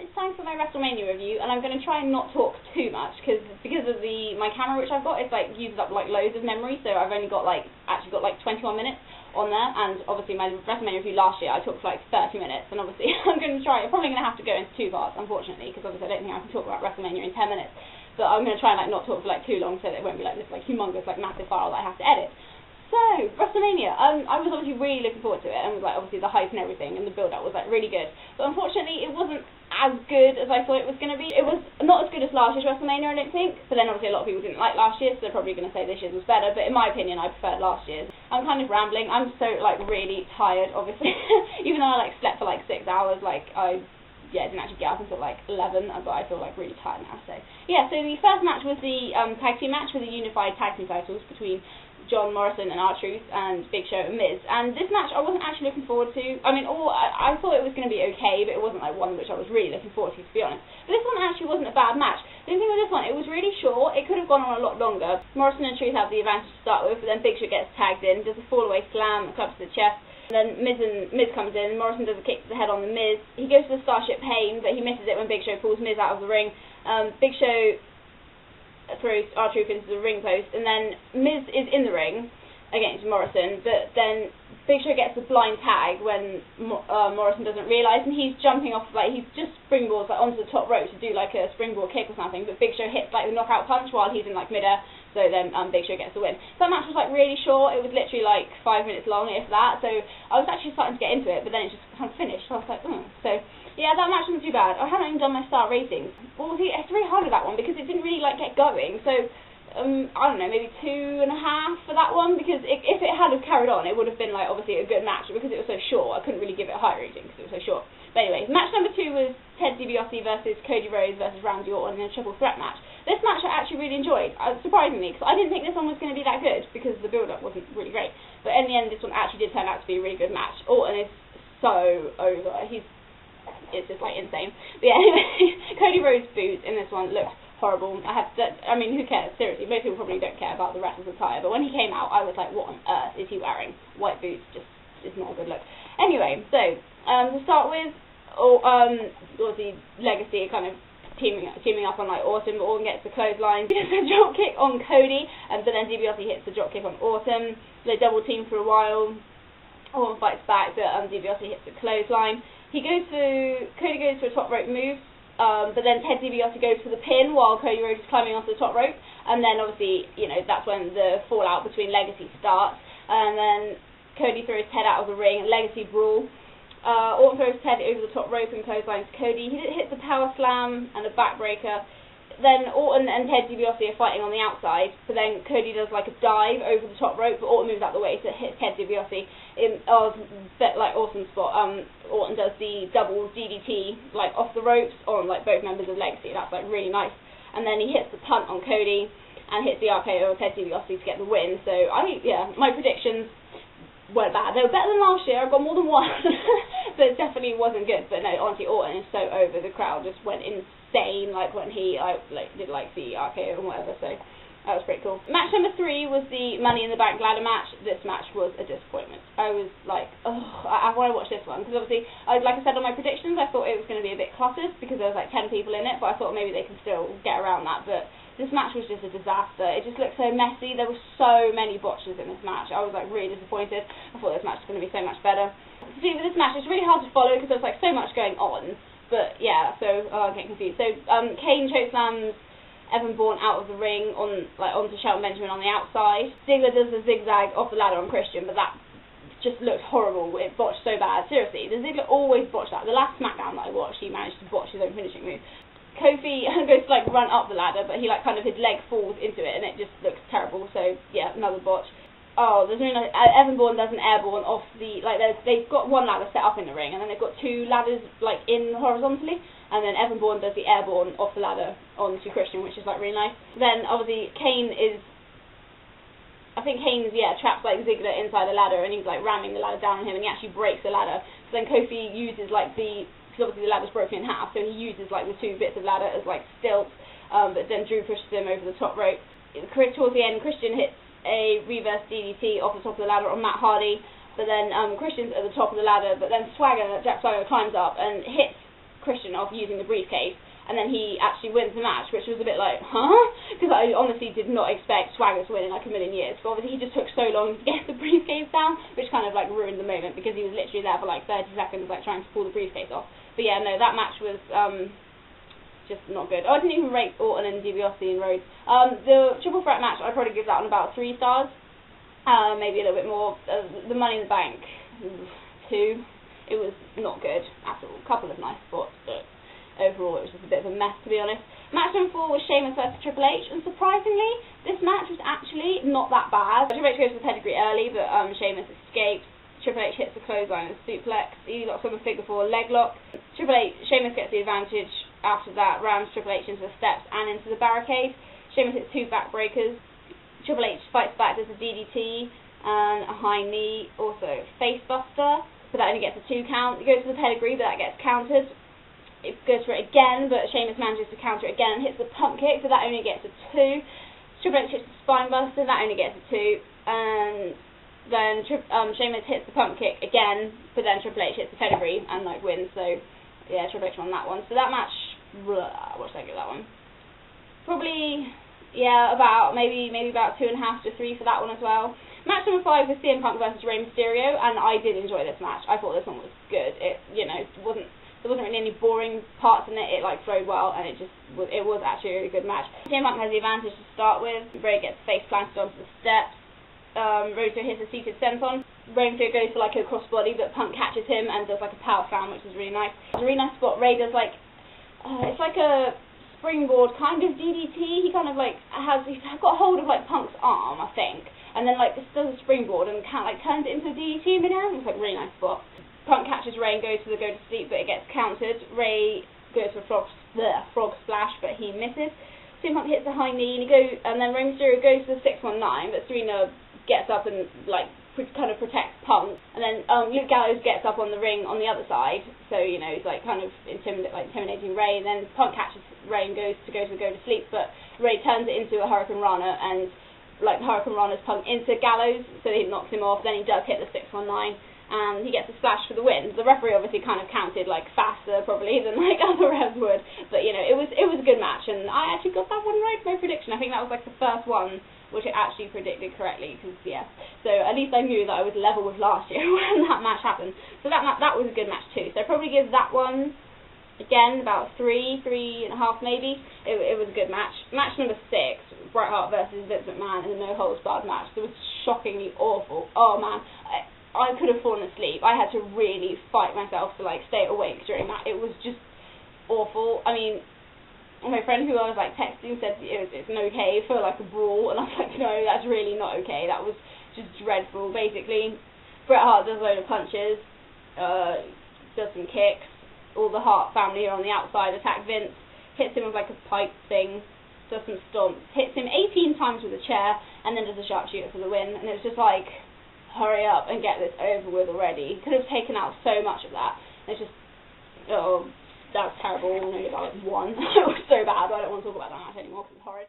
it's time for my Wrestlemania review, and I'm going to try and not talk too much, because of my camera which I've got, it's like uses up like loads of memory, so I've only got like 21 minutes on there, and obviously my Wrestlemania review last year I talked for like 30 minutes, and obviously I'm probably going to have to go into 2 parts, unfortunately, because obviously I don't think I can talk about Wrestlemania in 10 minutes, but I'm going to try and like not talk for like too long, so that it won't be like this like humongous like massive file that I have to edit. So, Wrestlemania, I was obviously really looking forward to it, and was like obviously the hype and everything, and the build-up was like really good, but unfortunately it wasn't as good as I thought it was going to be. It was not as good as last year's Wrestlemania, I don't think, but then obviously a lot of people didn't like last year's, so they're probably going to say this year's was better, but in my opinion I preferred last year's. I'm kind of rambling, I'm so like really tired, obviously, even though I like slept for like 6 hours, like I didn't actually get up until like 11, but I feel like really tired now, so yeah. So the first match was the tag team match for the unified tag team titles between John Morrison and R-Truth and Big Show and Miz, and this match I wasn't actually looking forward to. I mean, I thought it was going to be okay, but it wasn't like one which I was really looking forward to be honest. But this one actually wasn't a bad match. The only thing with this one, it was really short, it could have gone on a lot longer. Morrison and Truth have the advantage to start with, but then Big Show gets tagged in, does a fall-away slam, a club to the chest, and then Miz comes in, and Morrison does a kick to the head on the Miz. He goes for the Starship Pain, but he misses it when Big Show pulls Miz out of the ring. Big Show throws R-Truth into the ring post, and then Miz is in the ring against Morrison, but then Big Show gets the blind tag when Morrison doesn't realise, and he's jumping off, like he's just springboards like onto the top rope to do like a springboard kick or something, but Big Show hits like the knockout punch while he's in like midair, so then Big Show gets the win. So that match was like really short, it was literally like 5 minutes long, if that, so I was actually starting to get into it, but then it just kind of finished, so I was like, so yeah, that match wasn't too bad. I haven't even done my star ratings. Well, see, it's really hard with that one, because it didn't really like get going, so I don't know, maybe 2.5 for that one, because if it had carried on, it would have been like obviously a good match, but because it was so short, I couldn't really give it a high rating because it was so short. But anyway, match number 2 was Ted Dibiase versus Cody Rhodes versus Randy Orton in a triple threat match. This match I actually really enjoyed, surprisingly, because I didn't think this one was going to be that good, because the build-up wasn't really great. But in the end, this one actually did turn out to be a really good match. Orton is so over, it's just like insane. But yeah, anyway, Cody Rhodes' boots in this one looked horrible. I mean, who cares? Seriously, most people probably don't care about the wrestler's attire, but when he came out, I was like, what on earth is he wearing? White boots just is not a good look. Anyway, so to start with, obviously Legacy kind of teaming up on like Orton, but Orton gets the clothesline. He does a drop kick on Cody, but then Dibiase hits the drop kick on Orton. They double team for a while. Orton fights back, but Dibiase hits the clothesline. Cody goes for a top rope move. But then Ted Dibiase goes for the pin while Cody Rhodes is climbing onto the top rope, and then obviously, you know, that's when the fallout between Legacy starts, and then Cody throws Ted out of the ring, Legacy brawl. Orton throws Ted over the top rope and clotheslines Cody. He hits a power slam and a backbreaker. Then Orton and Ted Dibiase are fighting on the outside, but then Cody does like a dive over the top rope, but Orton moves out the way, so it hits Ted Dibiase in like awesome spot. Orton does the double DDT like off the ropes on like both members of Legacy. That's like really nice. And then he hits the punt on Cody and hits the RKO on Ted Dibiase to get the win. So my predictions weren't bad. They were better than last year. I got more than one, but it definitely wasn't good. But no, honestly, Orton is so over. The crowd just went insane, like when he did like the RKO and whatever. So that was pretty cool. Match number 3 was the Money in the Bank ladder match. This match was a disappointment. I was like, I want to watch this one, because obviously, like I said on my predictions, I thought it was going to be a bit cluttered because there was like 10 people in it, but I thought maybe they can still get around that. But this match was just a disaster. It just looked so messy. There were so many botches in this match. I was like really disappointed. I thought this match was going to be so much better. See, with this match, it's really hard to follow because there's like so much going on. But yeah, so I'm getting confused. So Kane chokeslams Evan Bourne out of the ring onto Shelton Benjamin on the outside. Ziggler does the zigzag off the ladder on Christian, but that just looked horrible. It botched so bad. Seriously, the Ziggler always botched that. The last SmackDown that I watched, he managed to botch his own finishing move. Kofi goes to like run up the ladder, but he like kind of his leg falls into it, and it just looks terrible. So yeah, another botch. Oh, there's really Evan Bourne does an airborne off the they've got one ladder set up in the ring, and then they've got 2 ladders like in horizontally, and then Evan Bourne does the airborne off the ladder onto Christian, which is like really nice. Then obviously Kane traps like Ziggler inside the ladder, and he's like ramming the ladder down on him, and he actually breaks the ladder. So then Kofi uses like because obviously the ladder's broken in half, so he uses like the 2 bits of ladder as like stilts, but then Drew pushes him over the top rope. Towards the end, Christian hits a reverse DDT off the top of the ladder on Matt Hardy, but then Christian's at the top of the ladder, but then Jack Swagger climbs up and hits Christian off using the briefcase, and then he actually wins the match, which was a bit like, huh? Because I honestly did not expect Swagger to win in like a million years. But obviously he just took so long to get the briefcase down, which kind of like ruined the moment, because he was literally there for like 30 seconds like trying to pull the briefcase off. But yeah, no, that match was just not good. Oh, I didn't even rate Orton and Dibiase and Rhodes. The triple threat match, I'd probably give that one about 3 stars. Maybe a little bit more. The Money in the Bank, 2. It was not good at all. A couple of nice spots, but overall it was just a bit of a mess, to be honest. Match number 4 was Sheamus versus Triple H, and surprisingly, this match was actually not that bad. Triple H goes for the pedigree early, but Sheamus escapes. Triple H hits the clothesline and suplex. He locks on the figure 4 leg lock. Sheamus gets the advantage after that, rams Triple H into the steps and into the barricade. Sheamus hits 2 backbreakers. Triple H fights back, does a DDT and a high knee, also face buster, but that only gets a 2 count. He goes for the pedigree, but that gets countered. It goes for it again, but Sheamus manages to counter it again and hits the pump kick, but that only gets a 2. Triple H hits the spine buster, that only gets a 2. And then Sheamus hits the pump kick again, but then Triple H hits the pedigree and like wins. So yeah, Triple H won that one. So that match, what should I give that one? Probably, yeah, about maybe about 2.5 to 3 for that one as well. Match number 5 was CM Punk versus Rey Mysterio, and I did enjoy this match. I thought this one was good. It, you know, there wasn't really any boring parts in it. It like flowed well, and it was actually a really good match. CM Punk has the advantage to start with. Rey gets face planted onto the steps. Rhodes hits a seated senton. Rey Mysterio goes for like a crossbody, but Punk catches him and does like a power slam, which is really nice. It's a really nice spot. Rey does like it's like a springboard kind of DDT. He kind of like he's got a hold of like Punk's arm, I think, and then like just does a springboard and kind of like turns it into a DDT midair. It's like a really nice spot. Punk catches Rey and goes for the go to sleep, but it gets countered. Rey goes for frog splash, but he misses. CM Punk hits a high knee, and then Rey Mysterio goes for the 619, but Serena gets up and like kind of protects Punk, and then Luke Gallows gets up on the ring on the other side, so you know he's like kind of intimidating Rey, and then Punk catches Rey and goes to go to sleep, but Rey turns it into a Hurricane Rana and like Hurricane Rana's Punk into Gallows, so he knocks him off. Then he does hit the 619. And he gets a splash for the win. The referee obviously kind of counted like faster probably than like other refs would, but you know it was a good match, and I actually got that one right for my prediction. I think that was like the first one which I actually predicted correctly, because yeah, so at least I knew that I was level with last year when that match happened. So that was a good match too. So I'd probably give that one again about 3.5 maybe. It was a good match. Match number 6, Bret Hart versus Vince McMahon in a no holds barred match. It was shockingly awful. Oh man. I could have fallen asleep. I had to really fight myself to like stay awake during that. It was just awful. I mean, my friend who I was like texting said it's okay for like a brawl, and I was like, no, that's really not okay. That was just dreadful. Basically, Bret Hart does a load of punches, does some kicks. All the Hart family are on the outside, attack Vince, hits him with like a pipe thing, does some stomps, hits him 18 times with a chair, and then does a sharpshooter for the win. And it was just like, hurry up and get this over with already. Could have taken out so much of that. It's just, oh, that's terrible. Only about like 1. It was so bad. I don't want to talk about that much anymore because it's horrid.